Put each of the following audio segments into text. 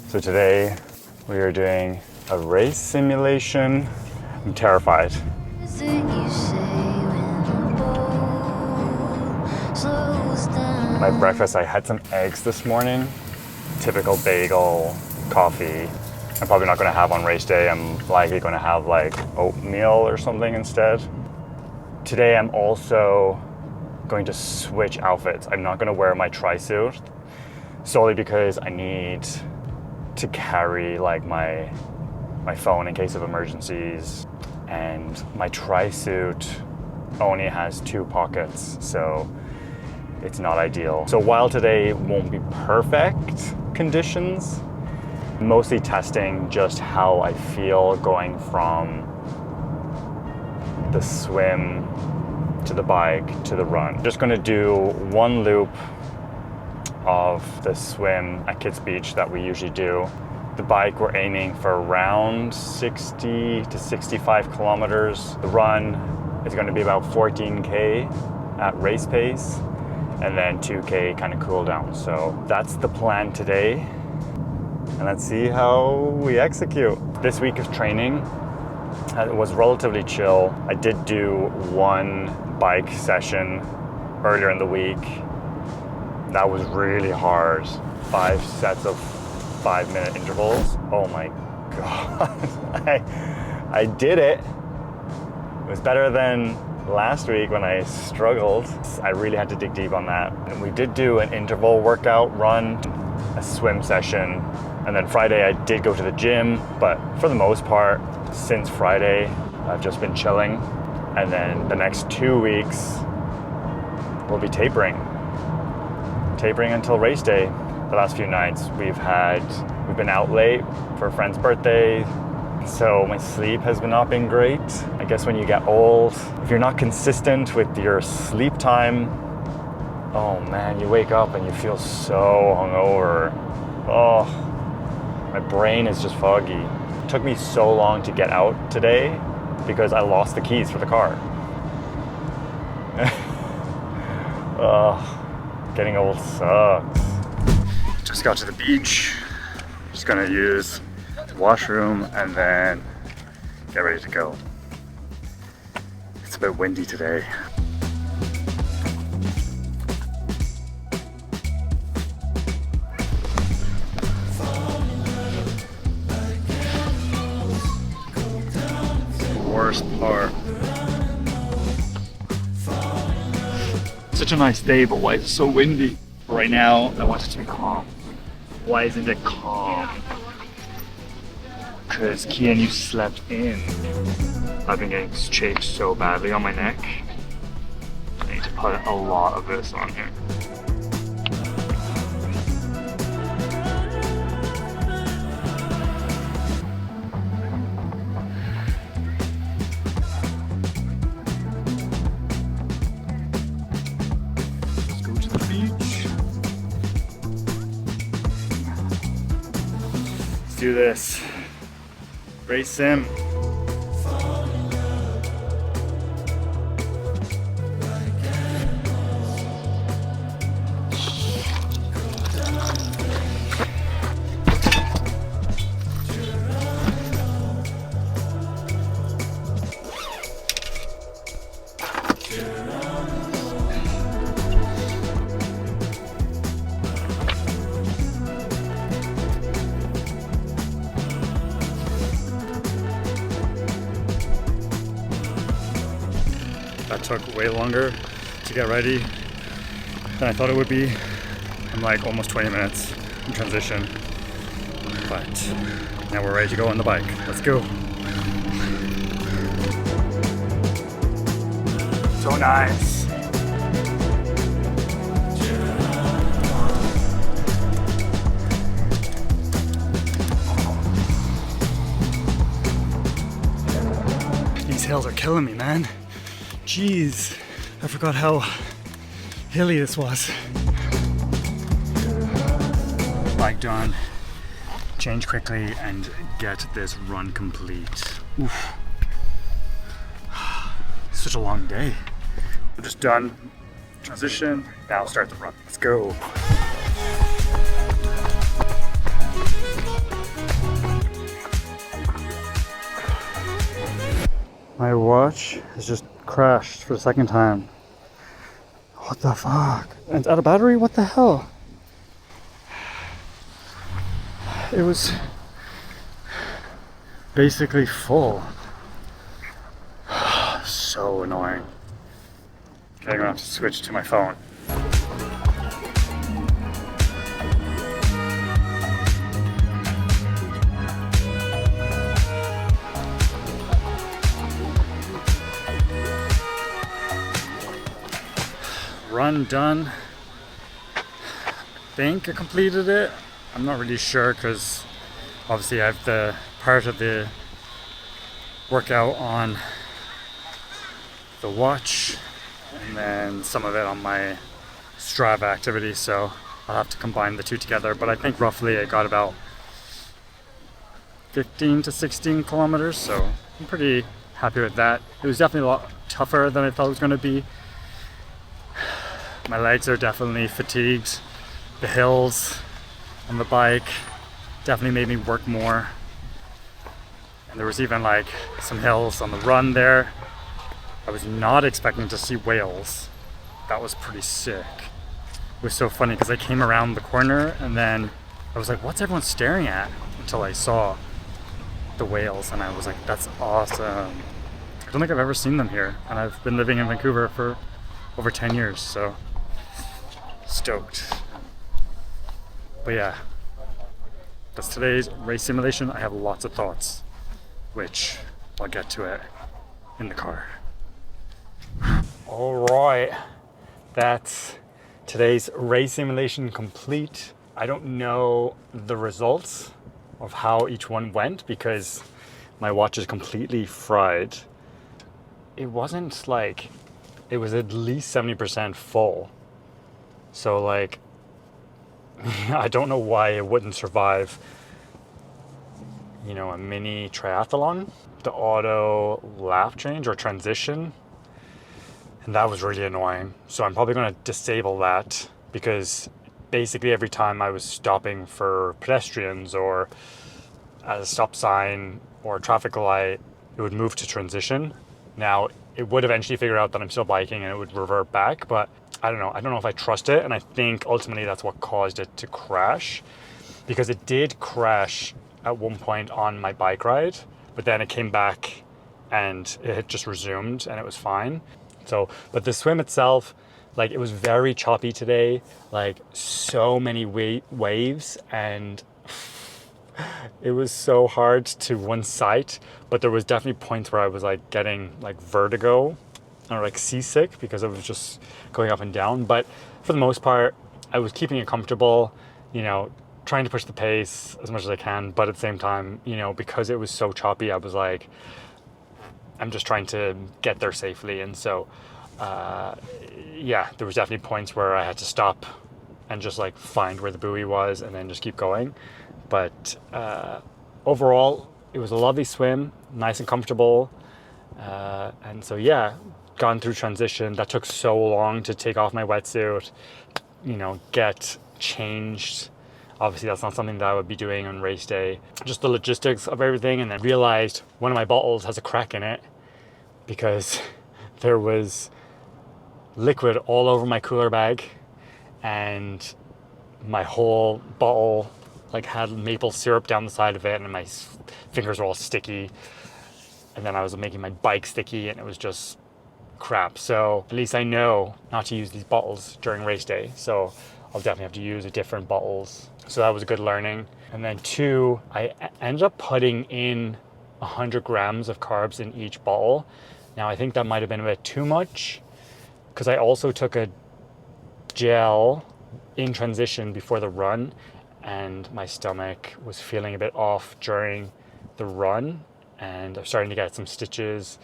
So today we are doing a race simulation. I'm terrified. My breakfast, I had some eggs this morning. Typical bagel, coffee. I'm probably not going to have on race day. I'm likely going to have like oatmeal or something instead. Today I'm also going to switch outfits. I'm not going to wear my tri-suit solely because I need to carry like my phone in case of emergencies, and my tri-suit only has 2 pockets, so it's not ideal. So while today won't be perfect conditions, mostly testing just how I feel going from the swim to the bike to the run. Just gonna do 1 loop of the swim at Kids Beach that we usually do. The bike, we're aiming for around 60 to 65 kilometers. The run is gonna be about 14K at race pace, and then 2K kind of cool down. So that's the plan today. And let's see how we execute. This week of training it was relatively chill. I did do 1 bike session earlier in the week. That was really hard. 5 sets of 5-minute intervals. Oh my God. I did it. It was better than last week when I struggled. I really had to dig deep on that. And we did do an interval workout run, a swim session, and then Friday I did go to the gym, but for the most part, since Friday, I've just been chilling. And then the next 2 weeks, we'll be tapering until race day. The last few nights we've been out late for a friend's birthday, so my sleep has not been great. I guess when you get old, if you're not consistent with your sleep time, oh man, you wake up and you feel so hungover. Oh, my brain is just foggy. It took me so long to get out today because I lost the keys for the car. Getting old sucks. Just got to the beach. Just gonna use the washroom and then get ready to go. It's a bit windy today. Worst part. Such a nice day, but why is it so windy? Right now, I want it to be calm. Why isn't it calm? Because Kian, you slept in. I've been getting chafed so badly on my neck. I need to put a lot of this on here. Do this. Race sim. That took way longer to get ready than I thought it would be. I'm like almost 20 minutes in transition, but now we're ready to go on the bike. Let's go. So nice. These hills are killing me, man. Jeez, I forgot how hilly this was. Bike done. Change quickly and get this run complete. Oof. Such a long day. We're just done. Transition. Now start the run. Let's go. My watch has just crashed for the second time. What the fuck? And it's out of battery? What the hell? It was basically full. So annoying. Okay, I'm gonna have to switch to my phone. Run done. I think I completed it. I'm not really sure because obviously I have the part of the workout on the watch and then some of it on my Strava activity, so I'll have to combine the two together, but I think roughly I got about 15 to 16 kilometers, so I'm pretty happy with that. It was definitely a lot tougher than I thought it was going to be. My legs are definitely fatigued. The hills on the bike definitely made me work more. And there was even like some hills on the run there. I was not expecting to see whales. That was pretty sick. It was so funny because I came around the corner and then I was like, what's everyone staring at? Until I saw the whales and I was like, that's awesome. I don't think I've ever seen them here. And I've been living in Vancouver for over 10 years, so stoked. But yeah, that's today's race simulation. I have lots of thoughts, which I'll get to it in the car. All right, that's today's race simulation complete. I don't know the results of how each one went because my watch is completely fried. It wasn't like, it was at least 70% full. So like, I don't know why it wouldn't survive, you know, a mini triathlon, the auto lap change or transition. And that was really annoying. So I'm probably going to disable that because basically every time I was stopping for pedestrians or at a stop sign or a traffic light, it would move to transition. Now, it would eventually figure out that I'm still biking and it would revert back, but I don't know. I don't know if I trust it, and I think ultimately that's what caused it to crash, because it did crash at one point on my bike ride, but then it came back and it had just resumed and it was fine. So, but the swim itself, like, it was very choppy today, like so many waves, and it was so hard to one sight, but there was definitely points where I was like getting like vertigo or like seasick because it was just going up and down. But for the most part, I was keeping it comfortable, you know, trying to push the pace as much as I can, but at the same time, you know, because it was so choppy, I was like, I'm just trying to get there safely. And so yeah, there was definitely points where I had to stop and just like find where the buoy was and then just keep going. But overall, it was a lovely swim, nice and comfortable. And so, yeah, gone through transition. That took so long to take off my wetsuit, you know, get changed. Obviously, that's not something that I would be doing on race day. Just the logistics of everything, and then realized one of my bottles has a crack in it because there was liquid all over my cooler bag, and my whole bottle like had maple syrup down the side of it, and my fingers were all sticky, and then I was making my bike sticky, and it was just crap. So at least I know not to use these bottles during race day, so I'll definitely have to use different bottles. So that was a good learning. And then 2, I ended up putting in 100 grams of carbs in each bottle. Now I think that might have been a bit too much because I also took a gel in transition before the run, and my stomach was feeling a bit off during the run, and I'm starting to get some stitches,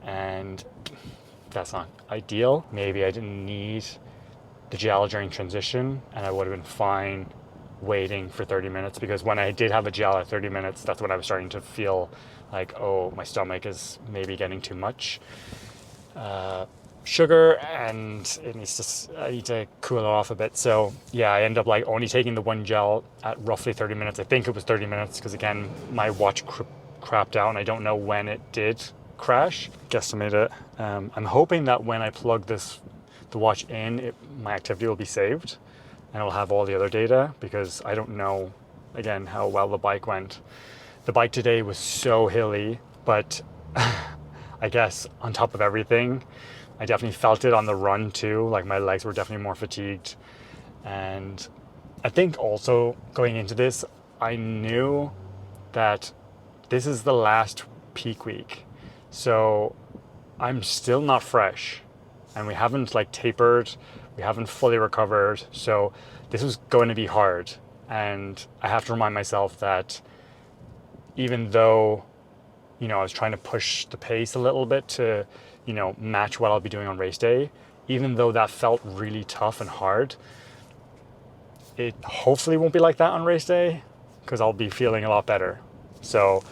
and that's not ideal. Maybe I didn't need the gel during transition, and I would have been fine waiting for 30 minutes, because when I did have a gel at 30 minutes, that's when I was starting to feel like, oh, my stomach is maybe getting too much sugar, and I need to cool it off a bit. So yeah, I end up like only taking the one gel at roughly 30 minutes. I think it was 30 minutes because again, my watch crapped out and I don't know when it did crash, guesstimate it. I'm hoping that when I plug the watch in, my activity will be saved and it'll have all the other data, because I don't know, again, how well the bike went. The bike today was so hilly, but I guess on top of everything, I definitely felt it on the run too. Like my legs were definitely more fatigued. And I think also going into this, I knew that this is the last peak week. So I'm still not fresh, and we haven't like tapered, we haven't fully recovered. So this was going to be hard. And I have to remind myself that even though, you know, I was trying to push the pace a little bit to, you know, match what I'll be doing on race day, even though that felt really tough and hard, it hopefully won't be like that on race day, because I'll be feeling a lot better. So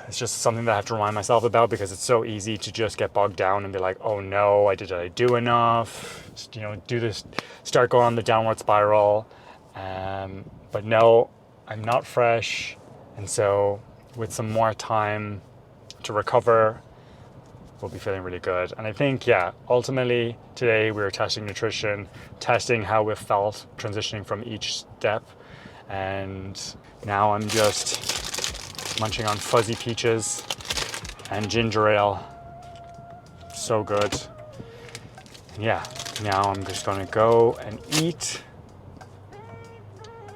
it's just something that I have to remind myself about, because it's so easy to just get bogged down and be like, oh no, did I do enough? You know, do this, start going on the downward spiral. But no, I'm not fresh. And so with some more time to recover, we'll be feeling really good. And I think, yeah, ultimately today we were testing nutrition, testing how we felt transitioning from each step. And now I'm just munching on fuzzy peaches and ginger ale. So good. And yeah, now I'm just gonna go and eat,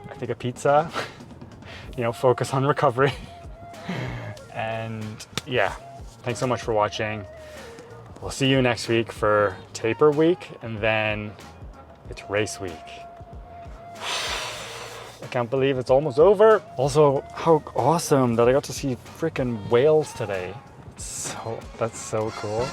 I think, a pizza, you know, focus on recovery. And yeah, thanks so much for watching. We'll see you next week for taper week, and then it's race week. I can't believe it's almost over. Also, how awesome that I got to see freaking whales today. That's so cool.